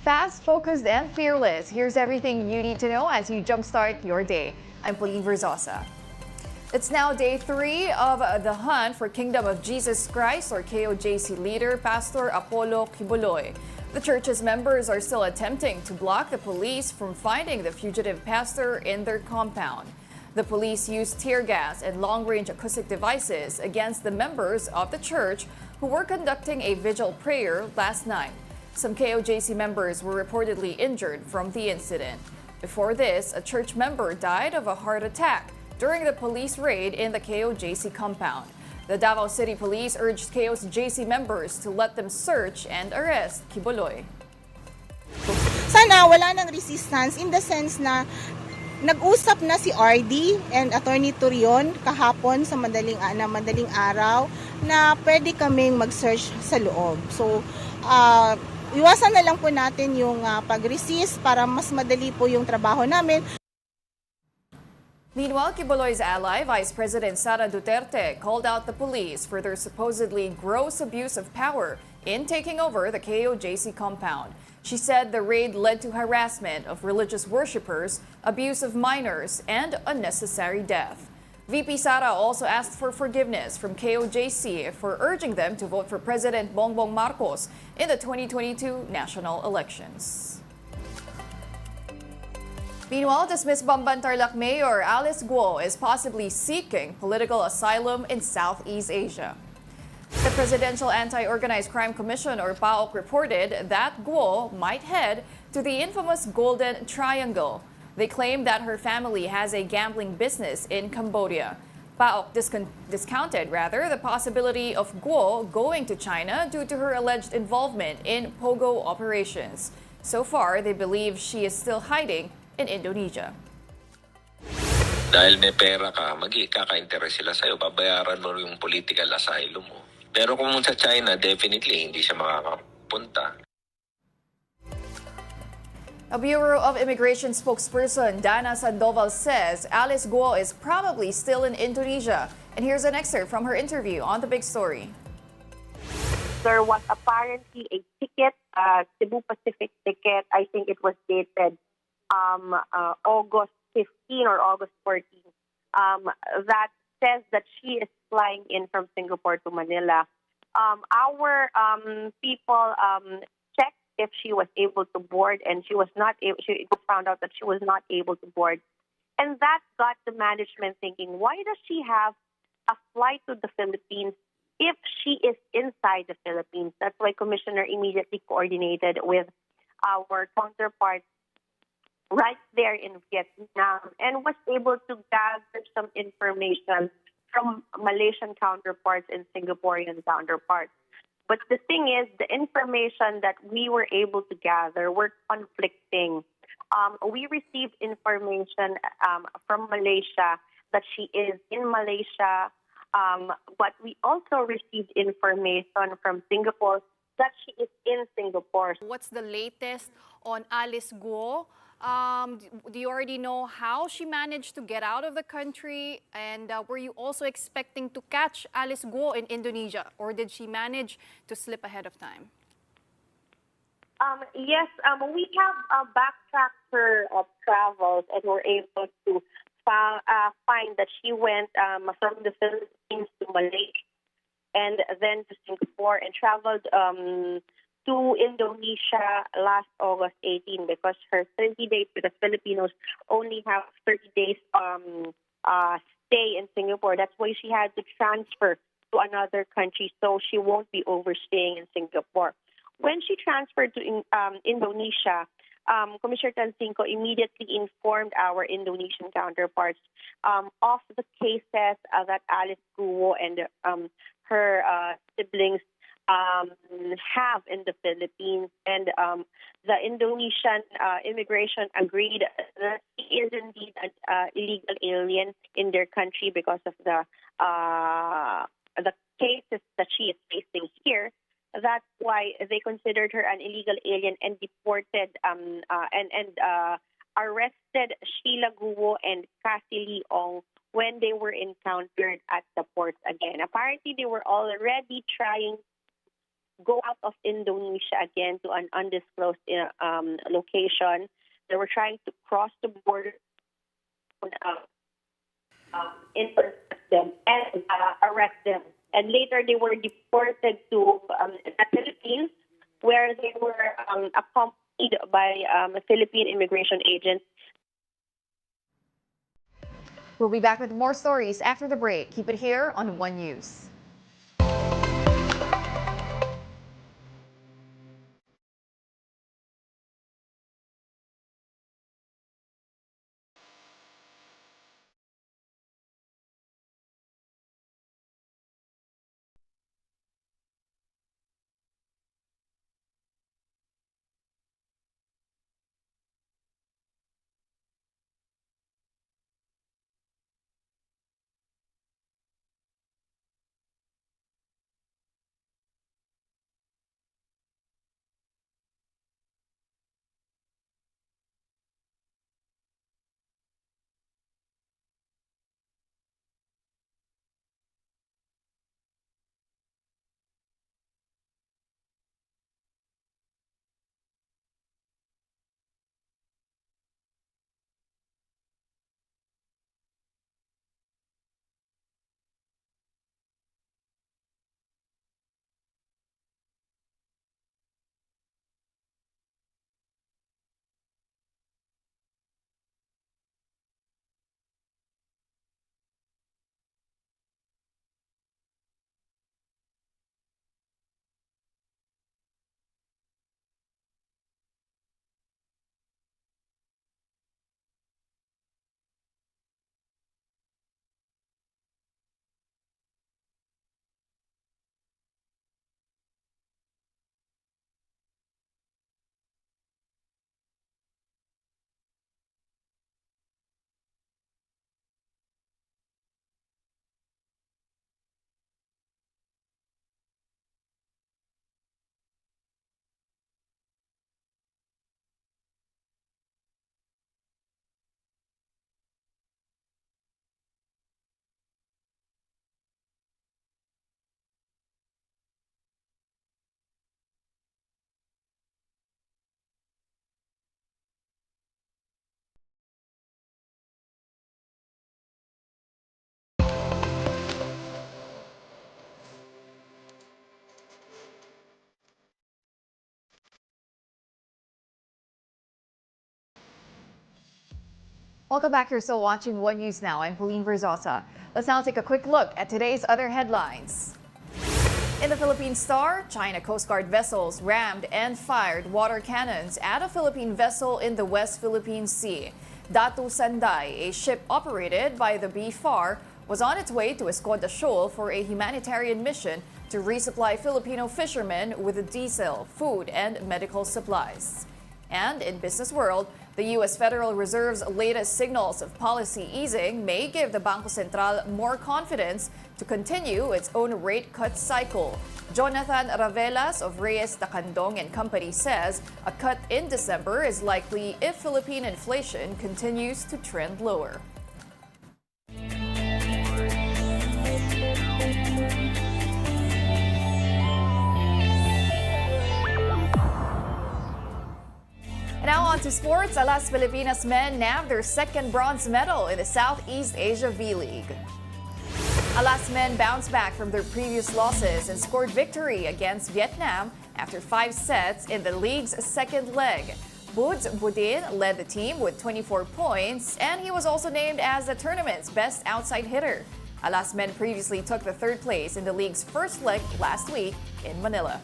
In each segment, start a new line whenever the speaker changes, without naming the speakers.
Fast, focused, and fearless. Here's everything you need to know as you jumpstart your day. I'm Pauline Verzosa. It's now day 3 of the hunt for Kingdom of Jesus Christ, or KOJC leader, Pastor Apollo Kibuloy. The church's members are still attempting to block the police from finding the fugitive pastor in their compound. The police used tear gas and long-range acoustic devices against the members of the church who were conducting a vigil prayer last night. Some KOJC members were reportedly injured from the incident. Before this, a church member died of a heart attack during the police raid in the KOJC compound. The Davao City Police urged KOJC members to let them search and arrest Kibuloy.
Sana wala nang resistance in the sense na nag-usap na si RD and Attorney Turion kahapon sa madaling araw na pwede kaming mag-search sa loob. So, iwasan na lang po natin yung pag-resist para mas madali po yung trabaho namin.
Meanwhile, Kibuloy's ally, Vice President Sara Duterte, called out the police for their supposedly gross abuse of power in taking over the KOJC compound. She said the raid led to harassment of religious worshippers, abuse of minors, and unnecessary death. VP Sara also asked for forgiveness from KOJC for urging them to vote for President Bongbong Marcos in the 2022 national elections. Meanwhile, dismissed Bamban Tarlac Mayor Alice Guo is possibly seeking political asylum in Southeast Asia. The Presidential Anti-Organized Crime Commission, or PAOC, reported that Guo might head to the infamous Golden Triangle. They claim that her family has a gambling business in Cambodia. PAOC discounted the possibility of Guo going to China due to her alleged involvement in pogo operations. So far, they believe she is still hiding in Indonesia.
Dahil may pera ka, kaka-interest sila sa'yo, babayaran mo yung political asylum mo. Pero kung sa China, definitely hindi siya makakapunta.
A Bureau of Immigration spokesperson, Dana Sandoval, says Alice Guo is probably still in Indonesia. And here's an excerpt from her interview on The Big Story.
There was apparently a ticket, Cebu Pacific ticket. I think it was dated August 15 or August 14, that says that she is flying in from Singapore to Manila. Our people checked if she was able to board, and she was not able. It was found out that she was not able to board, and that got the management thinking: why does she have a flight to the Philippines if she is inside the Philippines? That's why Commissioner immediately coordinated with our counterparts right there in Vietnam and was able to gather some information from Malaysian counterparts and Singaporean counterparts. But the thing is, the information that we were able to gather were conflicting. We received information from Malaysia that she is in Malaysia, but we also received information from Singapore that she is in Singapore.
What's the latest on Alice Guo? Do you already know how she managed to get out of the country? And were you also expecting to catch Alice Guo in Indonesia? Or did she manage to slip ahead of time?
Yes, we have backtracked her travels and were able to find that she went from the Philippines to Malaysia and then to Singapore and traveled to Indonesia last August 18 because her 30 days, because Filipinos only have 30 days stay in Singapore. That's why she had to transfer to another country so she won't be overstaying in Singapore. When she transferred to Indonesia, Commissioner Tansinko immediately informed our Indonesian counterparts of the cases that Alice Guo and her siblings have in the Philippines, and the Indonesian immigration agreed that she is indeed an illegal alien in their country because of the cases that she is facing here. That's why they considered her an illegal alien and deported and arrested Sheila Guo and Cassie Leong when they were encountered at the ports again. Apparently, they were already trying go out of Indonesia again to an undisclosed location. They were trying to cross the border, intercept them and arrest them. And later they were deported to the Philippines, where they were accompanied by Philippine immigration agents.
We'll be back with more stories after the break. Keep it here on One News. Welcome back. You're still watching One News Now. I'm Pauline Verzosa. Let's now take a quick look at today's other headlines. In the Philippine Star, China Coast Guard vessels rammed and fired water cannons at a Philippine vessel in the West Philippine Sea. Datu Sanday, a ship operated by the BFAR, was on its way to Escoda Shoal for a humanitarian mission to resupply Filipino fishermen with diesel, food, and medical supplies. And in business world, the U.S. Federal Reserve's latest signals of policy easing may give the Bangko Sentral more confidence to continue its own rate cut cycle. Jonathan Ravelas of Reyes Tacandong and Company says a cut in December is likely if Philippine inflation continues to trend lower. Now on to sports. Alas Filipinas men nabbed their second bronze medal in the Southeast Asia V-League. Alas men bounced back from their previous losses and scored victory against Vietnam after 5 sets in the league's second leg. Buds Budin led the team with 24 points, and he was also named as the tournament's best outside hitter. Alas men previously took the third place in the league's first leg last week in Manila.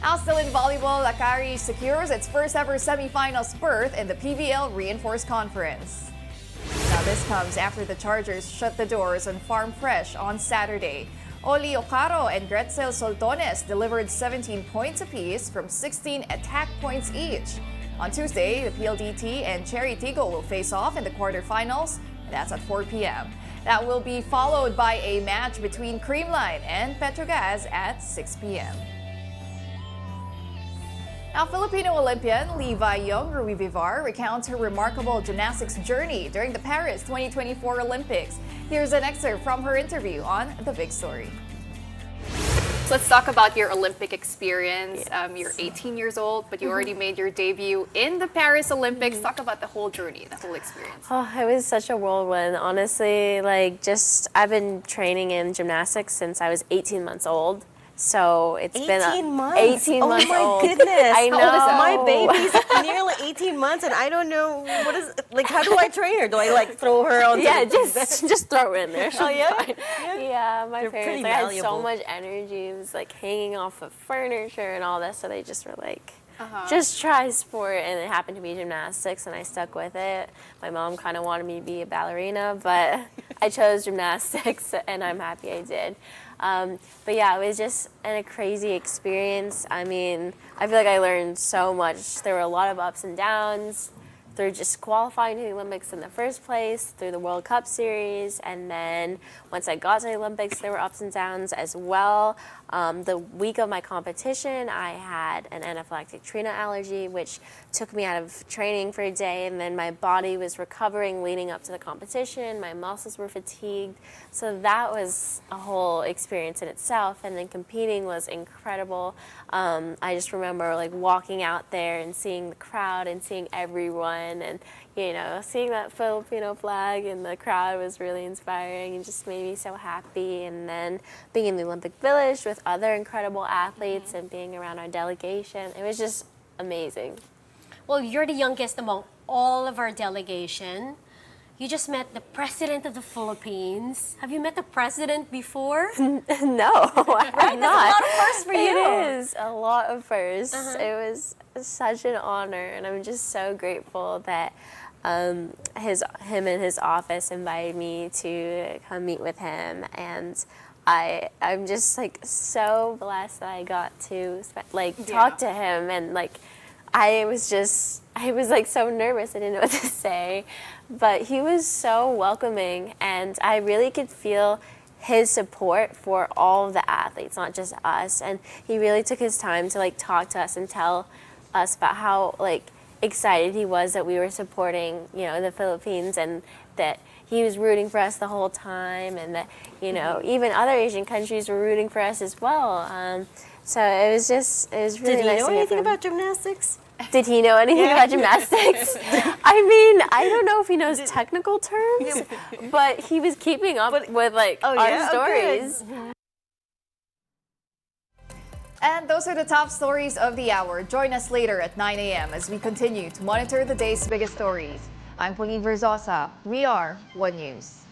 Now still in volleyball, Lakari secures its first ever semifinals berth in the PVL Reinforced Conference. Now this comes after the Chargers shut the doors on Farm Fresh on Saturday. Oli Ocaro and Gretzel Soltones delivered 17 points apiece from 16 attack points each. On Tuesday, the PLDT and Cherry Tigo will face off in the quarterfinals, and that's at 4 p.m. That will be followed by a match between Creamline and Petrogas at 6 p.m. Now, Filipino Olympian Levi Young Rui Vivar recounts her remarkable gymnastics journey during the Paris 2024 Olympics. Here's an excerpt from her interview on The Big Story.
So let's talk about your Olympic experience. You're 18 years old, but you already made your debut in the Paris Olympics. Talk about the whole journey, the whole experience.
Oh, it was such a whirlwind, honestly. Like, I've been training in gymnastics since I was 18 months old. So it's been
18 months.
18 months
Oh my
old.
goodness.
I know.
My baby's nearly 18 months and I don't know what is, like, how do I train her? Do I like throw her on
Yeah,
the
just throw her in there.
Oh, yeah?
Fine. Yeah, my
They're
parents
pretty
like, had so
malleable.
much energy. It was like hanging off of furniture and all that. So they just were like, just try sport. And it happened to be gymnastics and I stuck with it. My mom kind of wanted me to be a ballerina, but I chose gymnastics and I'm happy I did. But yeah, it was just a crazy experience. I mean, I feel like I learned so much. There were a lot of ups and downs through just qualifying to the Olympics in the first place, through the World Cup series, and then once I got to the Olympics, there were ups and downs as well. The week of my competition, I had an anaphylactic tree-nut allergy, which took me out of training for a day, and then my body was recovering leading up to the competition. My muscles were fatigued, so that was a whole experience in itself. And then competing was incredible. I just remember like walking out there and seeing the crowd and seeing everyone, and seeing that Filipino flag in the crowd was really inspiring and just made me so happy. And then being in the Olympic Village with other incredible athletes and being around our delegation, it was just amazing.
Well, you're the youngest among all of our delegation. You just met the president of the Philippines. Have you met the president before?
No, I have not.
That's a lot of firsts for you.
It is a lot of firsts. It was such an honor, and I'm just so grateful that him and his office invited me to come meet with him, and I'm just like so blessed that I got to talk to him, and like I was like so nervous. I didn't know what to say, but he was so welcoming, and I really could feel his support for all of the athletes, not just us. And he really took his time to like talk to us and tell us about how like excited he was that we were supporting, the Philippines, and that he was rooting for us the whole time, and that, even other Asian countries were rooting for us as well. So it was really
Did he
nice
know
to hear
anything
from him.
about gymnastics?
Did he know anything about gymnastics? I mean, I don't know if he knows technical terms, but he was keeping up with our stories.
And those are the top stories of the hour. Join us later at 9 a.m. as we continue to monitor the day's biggest stories. I'm Pauline Verzosa. We are One News.